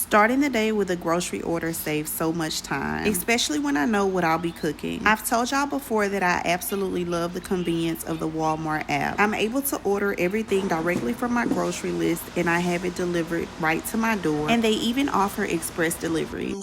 Starting the day with a grocery order saves so much time, especially when I know what I'll be cooking. I've told y'all before that I absolutely love the convenience of the Walmart app. I'm able to order everything directly from my grocery list and I have it delivered right to my door. And they even offer express delivery.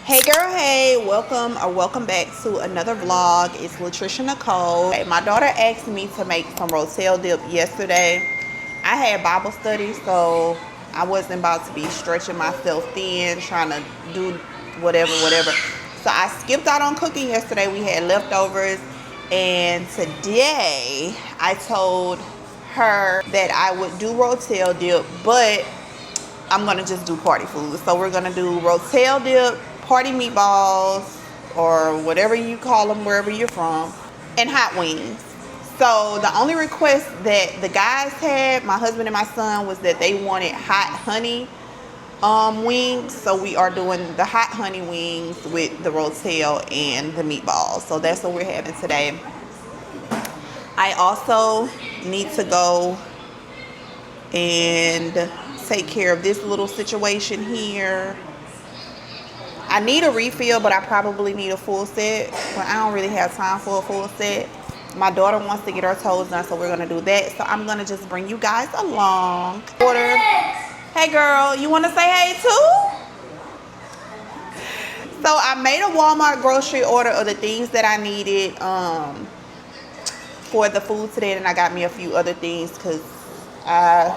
Hey girl, hey, welcome back to another vlog. It's Latricia Nicole. Hey, my daughter asked me to make some rotel dip yesterday. I had Bible study, so I wasn't about to be stretching myself thin, trying to do whatever. So I skipped out on cooking yesterday. We had leftovers, and today I told her that I would do rotel dip, but I'm gonna just do party food. So we're gonna do rotel dip, party meatballs, or whatever you call them wherever you're from, and hot wings. So the only request that the guys had, my husband and my son, was that they wanted hot honey wings. So we are doing the hot honey wings with the rotel and the meatballs. So that's what we're having today. I also need to go and take care of this little situation here. I need a refill, but I probably need a full set, but I don't really have time for a full set. My daughter wants to get her toes done, so we're gonna do that. So I'm gonna just bring you guys along. Order. Hey girl, you wanna say hey too? So I made a Walmart grocery order of the things that I needed for the food today, and I got me a few other things because I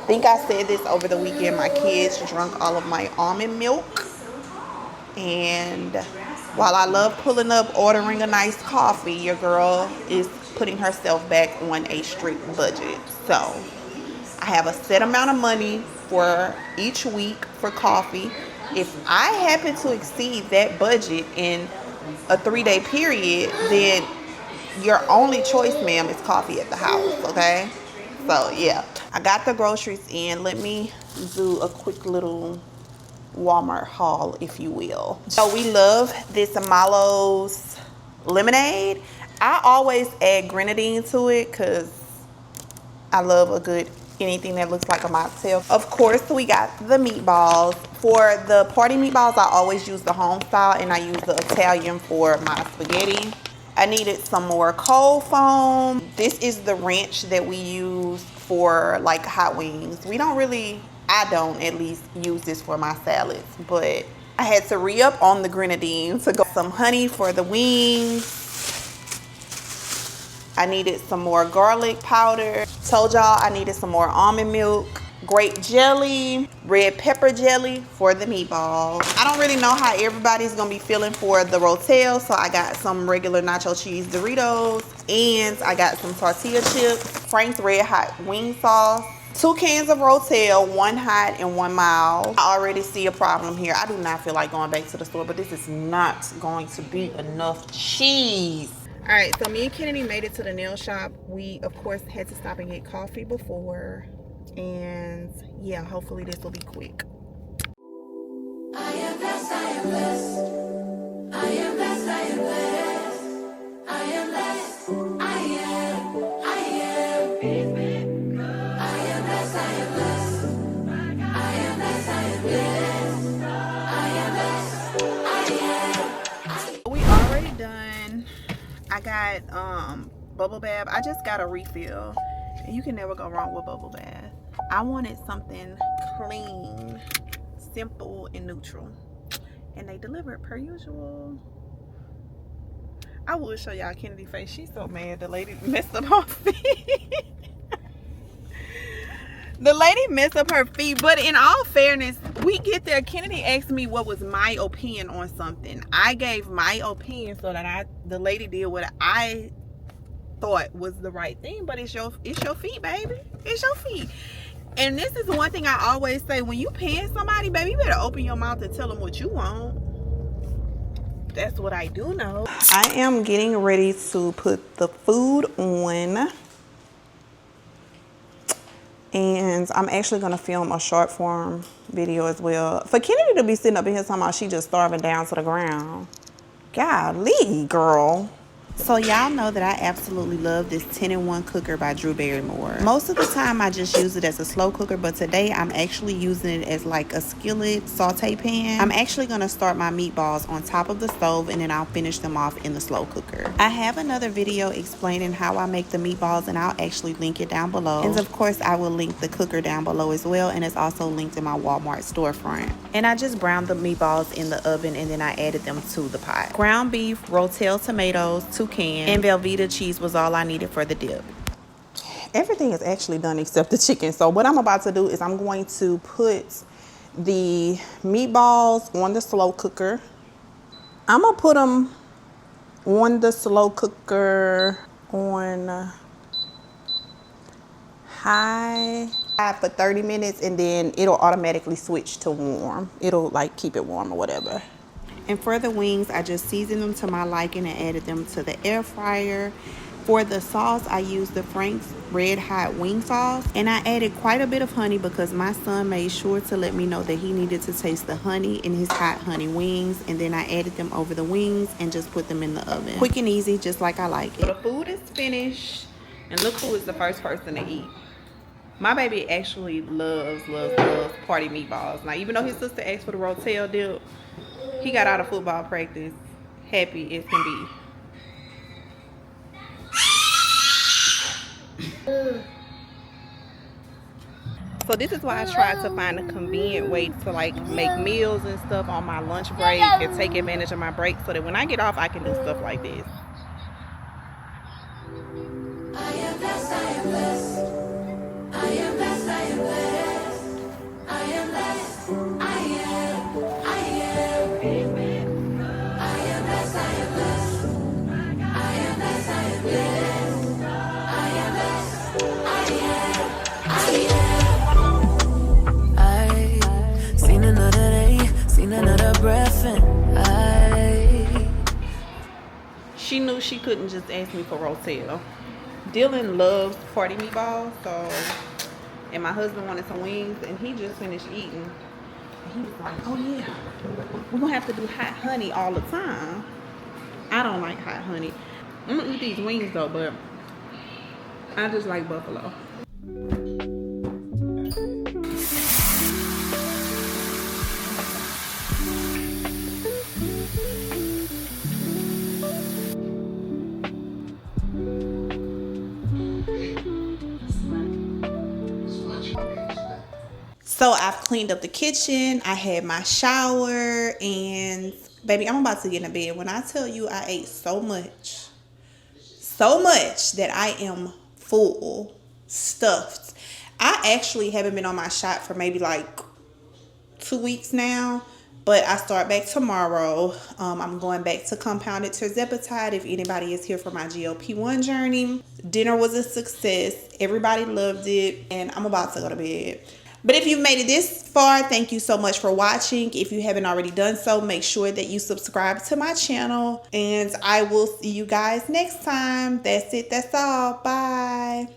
think I said this over the weekend. My kids drank all of my almond milk, and while I love pulling up, ordering a nice coffee, your girl is putting herself back on a strict budget. So I have a set amount of money for each week for coffee. If I happen to exceed that budget in a 3-day period, then your only choice, ma'am, is coffee at the house, okay? So yeah, I got the groceries in. Let me do a quick little Walmart haul, if you will. So we love this Malo's lemonade. I always add grenadine to it because I love a good anything that looks like a mocktail. Of course, we got the meatballs. For the party meatballs, I always use the home style, and I use the Italian for my spaghetti. I needed some more cold foam. This is the wrench that we use for like hot wings. We don't really, I don't at least, use this for my salads, but I had to re-up on the grenadine to go. Some honey for the wings. I needed some more garlic powder. Told y'all I needed some more almond milk. Grape jelly, red pepper jelly for the meatballs. I don't really know how everybody's gonna be feeling for the rotel, so I got some regular nacho cheese Doritos, and I got some tortilla chips, Frank's Red Hot wing sauce, 2 cans of rotel, 1 hot and 1 mild. I already see a problem here. I do not feel like going back to the store, but this is not going to be enough cheese. All right, so me and Kennedy made it to the nail shop. We, of course, had to stop and get coffee before. And yeah, hopefully this will be quick. I am blessed, I am blessed. I am blessed, I am blessed. I am blessed, I am. I am blessed, I am blessed. I am blessed, I am blessed. I am blessed, I am. We already done. I got bubble bath. I just got a refill. And you can never go wrong with bubble bath. I wanted something clean, simple, and neutral. And they delivered per usual. I will show y'all Kennedy's face. She's so mad the lady messed up her feet. The lady messed up her feet. But in all fairness, we get there. Kennedy asked me what was my opinion on something. I gave my opinion so that the lady did what I thought was the right thing. But it's your feet, baby. It's your feet. And this is one thing I always say: when you paying somebody, baby, you better open your mouth and tell them what you want. That's what I do know. I am getting ready to put the food on, and I'm actually gonna film a short form video as well for Kennedy to be sitting up in here talking about she just starving down to the ground. Golly, girl. So y'all know that I absolutely love this 10-in-1 cooker by Drew Barrymore. Most of the time I just use it as a slow cooker, but today I'm actually using it as like a skillet saute pan. I'm actually going to start my meatballs on top of the stove and then I'll finish them off in the slow cooker. I have another video explaining how I make the meatballs and I'll actually link it down below. And of course I will link the cooker down below as well, and it's also linked in my Walmart storefront. And I just browned the meatballs in the oven and then I added them to the pot. Ground beef, Rotel tomatoes, 2 cans, and Velveeta cheese was all I needed for the dip. Everything is actually done except the chicken. So what I'm about to do is I'm going to put the meatballs on the slow cooker. I'm gonna put them on the slow cooker on high for 30 minutes, and then it'll automatically switch to warm. It'll like keep it warm or whatever. And for the wings, I just seasoned them to my liking and added them to the air fryer. For the sauce, I used the Frank's Red Hot Wing Sauce. And I added quite a bit of honey because my son made sure to let me know that he needed to taste the honey in his hot honey wings. And then I added them over the wings and just put them in the oven. Quick and easy, just like I like it. So the food is finished. And look who is the first person to eat. My baby actually loves party meatballs. Now, even though his sister asked for the Rotel dip, he got out of football practice happy as can be. So this is why I tried to find a convenient way to like make meals and stuff on my lunch break and take advantage of my break so that when I get off I can do stuff like this. I am blessed, I am blessed. I am blessed, I am blessed. I am blessed, I am, I am. Amen. I am blessed, I am blessed. I am blessed, I am blessed. I am blessed, I am, I am. I seen another day, seen another breath, and she knew she couldn't just ask me for Rotel. Dylan loves party meatballs, so, and my husband wanted some wings, and he just finished eating. And he was like, oh yeah, we're gonna have to do hot honey all the time. I don't like hot honey. I'm gonna eat these wings though, but I just like buffalo. So I've cleaned up the kitchen, I had my shower, and baby, I'm about to get in bed. When I tell you I ate so much that I am full, stuffed. I actually haven't been on my shot for maybe like 2 weeks now, but I start back tomorrow. I'm going back to compounded tirzepatide if anybody is here for my GLP-1 journey. Dinner was a success. Everybody loved it, and I'm about to go to bed. But if you've made it this far, thank you so much for watching. If you haven't already done so, make sure that you subscribe to my channel. And I will see you guys next time. That's it. That's all. Bye.